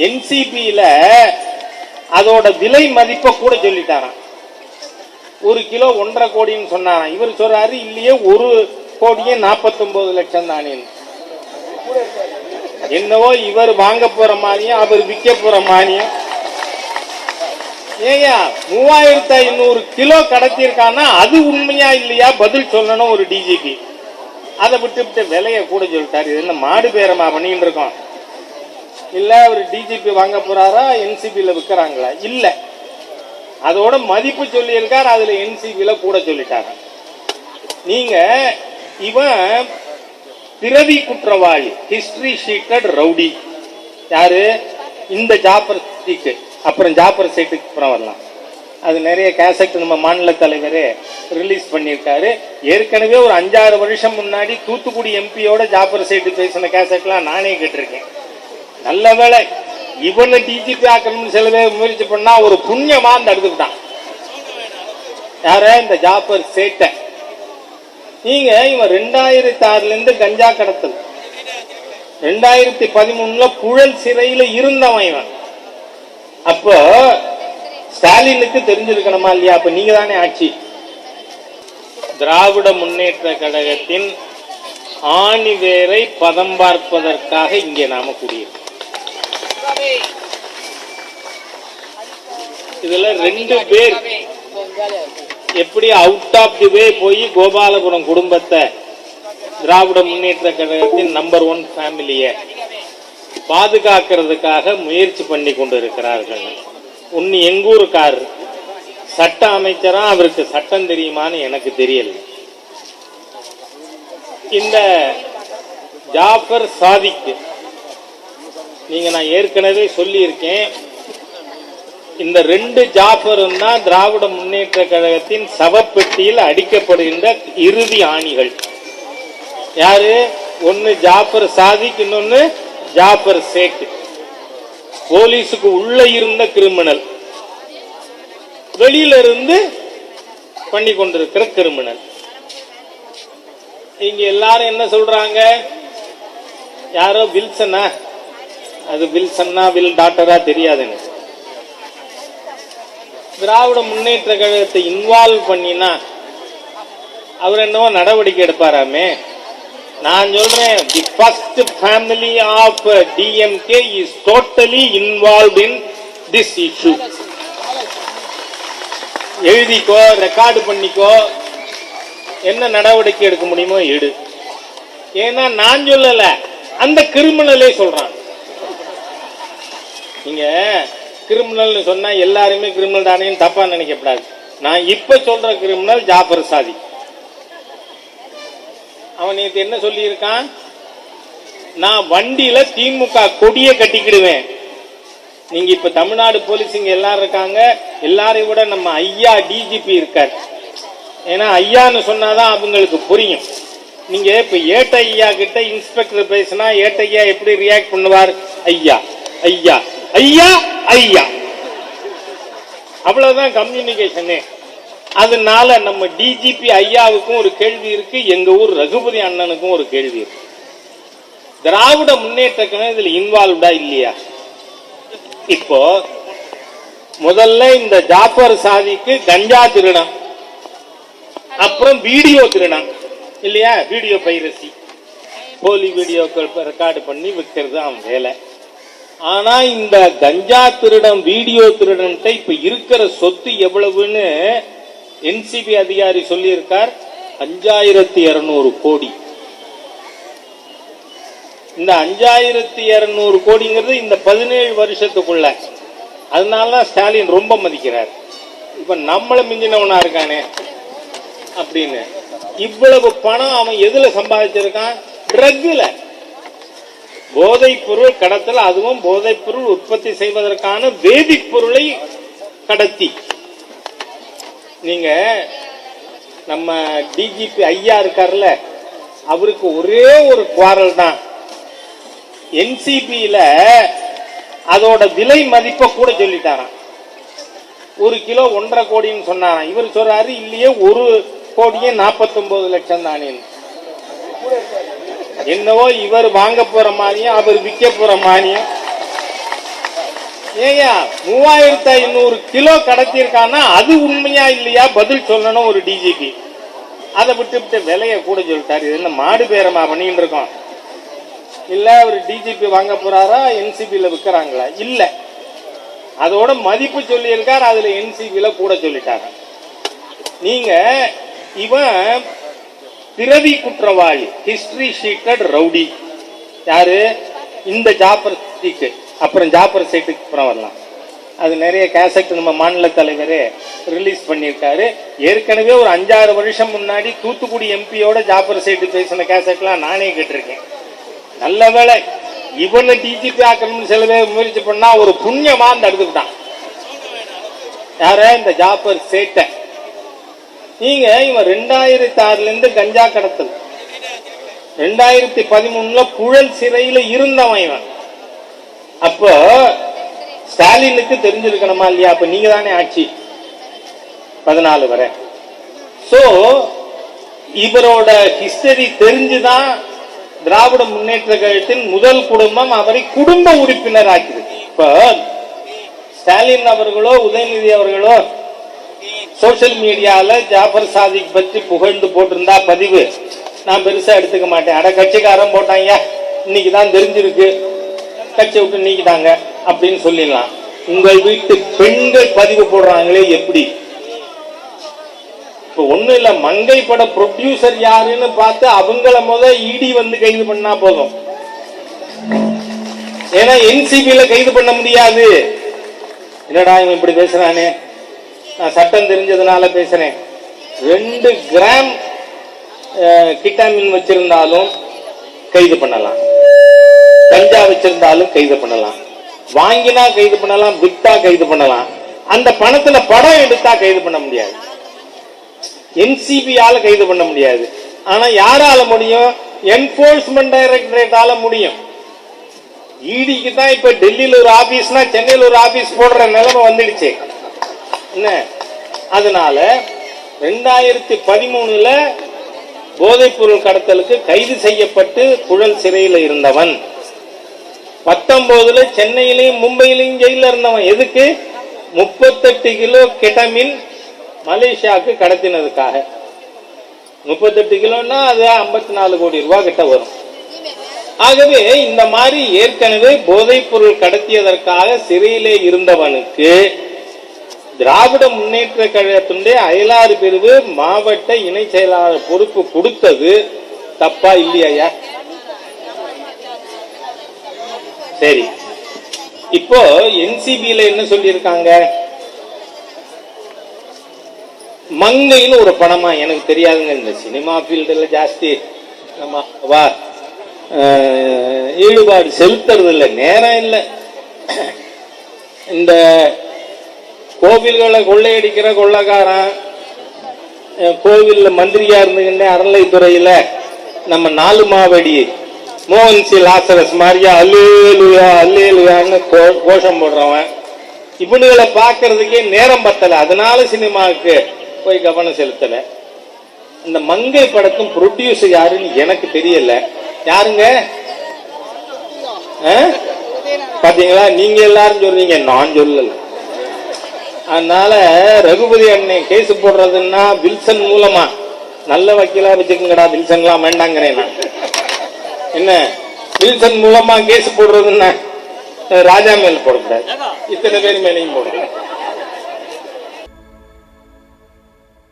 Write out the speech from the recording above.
என்சிபியில அதோட விலை மதிப்பை கூட சொல்லிட்டாராம். 1 கிலோ 1.5 கோடின்னு சொன்னாராம். இவர் சொல்றாரு இல்லையே 1 கோடியே 49 லட்சம் தானே. என்னவோ இவர் வாங்க போற மாதிரியும் அவர் விற்க போற மாதிரியும். ஏயா 3500 கிலோ கடத்திருக்கானா அது உண்மையா இல்லையா பதில் சொல்லணும் ஒரு டிஜிபி. அதை விட்டு விலைய கூட சொல்லிட்டாரு. இது என்ன மாடு பேரமா பண்ணிட்டு இருக்கோம்? இல்ல அவர் டிஜிபி வாங்க போறாரா என்சிபியில விற்கிறாங்களா? இல்ல, அதோட மதிப்பு சொல்லி இருக்காரு, அதுல என்சிபியில கூட சொல்லிட்டாங்க. நீங்க இவன் பிறவி குற்றவாளி, ஹிஸ்டரி ஷீட்டட் ரவுடி. யாரு? இந்த ஜாபர் சீட்டு. அப்புறம் ஜாபர் சீட்டுக்கு அப்புறம் வரலாம். அது நிறைய கேசட் நம்ம மாநில தலைவரே ரிலீஸ் பண்ணியிருக்காரு. ஏற்கனவே ஒரு 5-6 வருஷம் முன்னாடி தூத்துக்குடி எம்பியோட ஜாபர் சீட்டு பேசின கேசட்லாம் நானே கேட்டிருக்கேன். நல்ல வேலை இவனை டிஜிபி ஆக்கணும்னு சில பேர் முயற்சி பண்ணா ஒரு புண்ணியமா தடுத்துக்கிட்டான். யார? இந்த ஜாபர் சேட்டை. நீங்க இவன் 2006 இருந்து கஞ்சா கடத்தல், 2013 புழல் சிறையில இருந்தவன் இவன். அப்போ ஸ்டாலினுக்கு தெரிஞ்சிருக்கணுமா இல்லையா? அப்ப நீங்க தானே ஆட்சி. திராவிட முன்னேற்ற கழகத்தின் ஆணிவேரை பதம் பார்ப்பதற்காக இங்கே நாம கூடியிருக்கோம். இதுல 2 பேர் எப்படி அவுட் ஆஃப் தி வே போய் கோபாலபுரம் குடும்பத்தை, திராவிட முன்னேற்ற கழகத்தின் நம்பர் 1 ஃபேமிலியை பாதுகாக்கிறதுக்காக முயற்சி பண்ணி கொண்டு இருக்கிறார்கள். ஒன்னு எங்கூருக்கார் சட்ட அமைச்சரா, அவருக்கு சட்டம் தெரியுமான்னு எனக்கு தெரியல. இந்த ஜாஃபர் சாதிக்கு நீங்க நான் ஏற்கனவே சொல்லி இருக்கேன், இந்த 2 ஜாஃபரும் தான் திராவிட முன்னேற்ற கழகத்தின் சவப்பெட்டியில் அடிக்கப்படுகின்ற இறுதி ஆணிகள். யாரு? ஒன்னு ஜாஃபர் சாதிக், இன்னொன்னு ஜாஃபர் சேட். போலீஸுக்கு உள்ள இருந்த கிரிமினல், வெளியில இருந்து பண்ணி கொண்டிருக்கிற கிரிமினல். இங்க எல்லாரும் என்ன சொல்றாங்க? யாரோ வில்சனா, அது வில்சன்னா வில் டாக்டரா தெரியாதுன்னு திராவிட முன்னேற்ற கழகத்தை இன்வால்வ் பண்ணினா அவர் என்னவோ நடவடிக்கை எடுப்பாராமே. நான் சொல்றேன், the first family of DMK is totally involve in this issue. எழுதிக்கோ, ரெக்கார்டு பண்ணிக்கோ, என்ன நடவடிக்கை எடுக்க முடியுமோ எடு. ஏன்னா நான் சொல்லல, அந்த கிரிமினலே சொல்றான். நீங்க கிரிமினல் சொன்னா எல்லாருமே கிரிமினல் தானே தப்பா நினைக்கப்படாது. நான் இப்ப சொல்ற கிரிமினல் ஜாஃபர் சாதி. அவன் நேற்று என்ன சொல்லி இருக்கான்? நான் வண்டியில திமுக கொடிய கட்டிக்கிடுவேன். நீங்க இப்ப தமிழ்நாடு போலீஸ் இங்க எல்லாரும் இருக்காங்க, எல்லாரையும் விட நம்ம ஐயா டிஜிபி இருக்கார். ஏன்னா ஐயான்னு சொன்னாதான் அவங்களுக்கு புரியும். நீங்க இப்ப ஏட்ட ஐயா கிட்ட இன்ஸ்பெக்டர் பேசினா ஏட்ட ஐயா எப்படி ரியாக்ட் பண்ணுவார்? ஐயா ஐயா ஐயா ஐயா, அவ்வளவுதான் கம்யூனிகேஷனே. அதனால நம்ம டிஜிபி ஐயாவுக்கும் ஒரு கேள்வி இருக்கு, எங்க ஊர் ரகுபதி அண்ணனுக்கும் ஒரு கேள்வி இருக்கு. திராவிட முன்னேற்ற கழகம் இதுல இன்வால்வ்டா இல்லையா? இப்போ முதல்ல இந்த ஜாஃபர் சாதிக்கு கஞ்சா திருடம், அப்புறம் வீடியோ திருடம் இல்லையா? வீடியோ பைரசி, போலி வீடியோக்கள் ரெக்கார்டு பண்ணி விற்கிறது அவன் வேலை. ஆனா இந்த கஞ்சா திருடம், வீடியோ திருடன் இப்ப இருக்கிற சொத்து எவ்வளவுன்னு என்சிபி அதிகாரி சொல்லி இருக்கார். 5200 கோடி. இந்த 5200 கோடிங்கிறது இந்த 17 வருஷத்துக்குள்ள. அதனாலதான் ஸ்டாலின் ரொம்ப மதிக்கிறார். இப்ப நம்மள மிஞ்சினவனா இருக்கானே அப்படின்னு. இவ்வளவு பணம் அவன் எதுல சம்பாதிச்சிருக்கான்? ட்ரக்ல, போதைப் பொருள் கடத்தல், அதுவும் போதைப் பொருள் உற்பத்தி செய்வதற்கான வேதிப்பொருளை கடத்தி. நீங்க நம்ம டிஜிபி ஐயா இருக்காருல்ல, அவருக்கு ஒரே ஒரு குவாரல் தான். என்சிபியில அதோட விலை மதிப்பை கூட சொல்லிட்டாராம். 1 கிலோ 1.5 கோடின்னு சொன்னாராம். இவர் சொல்றாரு இல்லையே 1 கோடியே 49 லட்சம் தானே. என்னவோ இவர் வாங்க போற மாதிரியும் அவர் விற்க போற மாதிரியும். ஏயா 3500 கிலோ கடத்தியிருக்கான்னா அது உண்மையா இல்லையா பதில் சொல்லணும் ஒரு டிஜிபி. அதை விட்டு விலைய கூட சொல்லிட்டாரு. இது என்ன மாடு பேரமா பண்ணிட்டு இருக்கோம்? இல்ல ஒரு டிஜிபி வாங்க போறாரா, என்சிபில விற்கிறாங்களா? இல்ல, அதோட மதிப்பு சொல்லி இருக்காரு, அதுல என்சிபில கூட சொல்லிட்டாங்க. நீங்க இவன் பிறவி குற்றவாளி, ஹிஸ்டரி ஷீட்டட் ரவுடி. யாரு? இந்த ஜாபர் சீக்கு. அப்புறம் ஜாபர் சீட்டுக்கு அப்புறம் வரலாம். அது நிறைய கேசட் நம்ம மாநில தலைவரே ரிலீஸ் பண்ணியிருக்காரு. ஏற்கனவே ஒரு 5-6 வருஷம் முன்னாடி தூத்துக்குடி எம்பியோட ஜாபர் சீட்டு பேசின கேசட்லாம் நானே கேட்டிருக்கேன். நல்ல வேலை இவனை டிஜிபி ஆக்கணும்னு சில பேர் முயற்சி பண்ணா ஒரு புண்ணியமா தடுத்துக்கிட்டான். யார? இந்த ஜாபர் சேட்டை. நீங்க இவன் 2006 இருந்து கஞ்சா கடத்தல், 2013 புழல் சிறையில இருந்தவன் இவன். அப்போ ஸ்டாலினுக்கு தெரிஞ்சிருக்கணுமா இல்லையா? அப்ப நீங்க தானே ஆட்சி 14 வரை. சோ இவரோட ஹிஸ்டரி தெரிஞ்சுதான் திராவிட முன்னேற்ற கழகத்தின் முதல் குடும்பம் அவரை குடும்ப உறுப்பினர் ஆக்கிது. இப்ப ஸ்டாலின் அவர்களோ உதயநிதி அவர்களோ சோசியல் மீடியால ஜாபர் சாதிக் பற்றி புகழ்ந்து போட்டிருந்தா பதிவு நான் பெருசா எடுத்துக்க மாட்டேன். அட கட்சிக்காரன் போட்டாங்க, இன்னைக்குதான் தெரிஞ்சிருக்கு, கட்சி விட்டு நீக்கிட்டாங்க அப்படின்னு சொல்லிடலாம். உங்கள் வீட்டு பெண்கள் பதிவு போடுறாங்களே எப்படி? இப்ப ஒண்ணு இல்ல, மங்கை பட ப்ரொடியூசர் யாருன்னு பார்த்து அவங்கள இடி வந்து கைது பண்ணா போதும். ஏன்னா என்சிபில கைது பண்ண முடியாது. என்னடா இவன் இப்படி பேசுறானே, நான் சட்டம் தெரிஞ்சதுனால பேசுறேன். 2 கிராம் கிட்டாமின் வச்சிருந்தாலும் கைது பண்ணலாம், கஞ்சா வச்சிருந்தாலும் கைது பண்ணலாம், வாங்கினா கைது பண்ணலாம், விட்டா கைது பண்ணலாம். அந்த பணத்துல படம் எடுத்தா கைது பண்ண முடியாது. என்சிபியால கைது பண்ண முடியாது. ஆனா யாரால முடியும்? என்போர்ஸ்மெண்ட் டைரக்டரேட்டால முடியும். இடிக்கு தான் இப்ப டெல்லியில ஒரு ஆபீஸ்னா சென்னையில் ஒரு ஆபீஸ் போடுற நிலைமை வந்துடுச்சு. என்ன? அதனால 2013 போதைப் பொருள் கடத்தலுக்கு கைது செய்யப்பட்டு புழல் சிறையில் இருந்தவன், 19 சென்னையிலையும் மும்பையிலையும் ஜெயில இருந்தவன். எதுக்கு? 38 கிலோ கெட்டமின் மலேசியாவுக்கு கடத்தினதுக்காக. 38 கிலோன்னா அது 54 கோடி ரூபாய் கிட்ட வரும். ஆகவே இந்த மாதிரி ஏற்கனவே போதைப் பொருள் கடத்தியதற்காக சிறையிலே இருந்தவனுக்கு திராவிட முன்னேற்ற கழகத்தினுடைய அயலாறு பிரிவு மாவட்ட இணை செயலாளர் பொறுப்பு கொடுத்தது தப்பா இல்லையா? சரி, இப்போ என்சிபில என்ன சொல்லியிருக்காங்க? மங்கைன்னு ஒரு படமா, எனக்கு தெரியாதுங்க, இந்த சினிமா ஃபீல்டுல ஜாஸ்தி நம்ம ஈடுபாடு செலுத்துறது இல்லை, நேரம் இல்லை. இந்த கோவில்களை கொள்ளையடிக்கிற கொள்ளைக்காரன், கோவில்ல மந்திரியா இருந்துகின்ற அறநிலைத்துறையில நம்ம 4 மாவடி மோகன்சி லாசரஸ் மாதிரியா அல்லேலுயா அல்லேலுயான்னு கோஷம் போடுறவன், இவனுகளை பார்க்கறதுக்கே நேரம் பத்தல. அதனால சினிமாவுக்கு போய் கவனம் செலுத்தல. இந்த மங்கை படக்கும் ப்ரொடியூசர் யாருன்னு எனக்கு தெரியல. யாருங்க? பாத்தீங்களா? நீங்க எல்லாரும் சொல்றீங்க, நான் சொல்லல. அதனால ரகுபதி அண்ணன் கேஸ் போடுறதுன்னா வில்சன் மூலமா, நல்ல வக்கீலா வச்சுக்கோங்கடா, வில்சன்லாம் வேண்டாங்கிறேன் நான். என்ன வில்சன் மூலமா கேஸ் போடுறதுன்னா ராஜா மேல் போடக்கூடாது, இத்தனை பேர் மேலையும் போடணும்.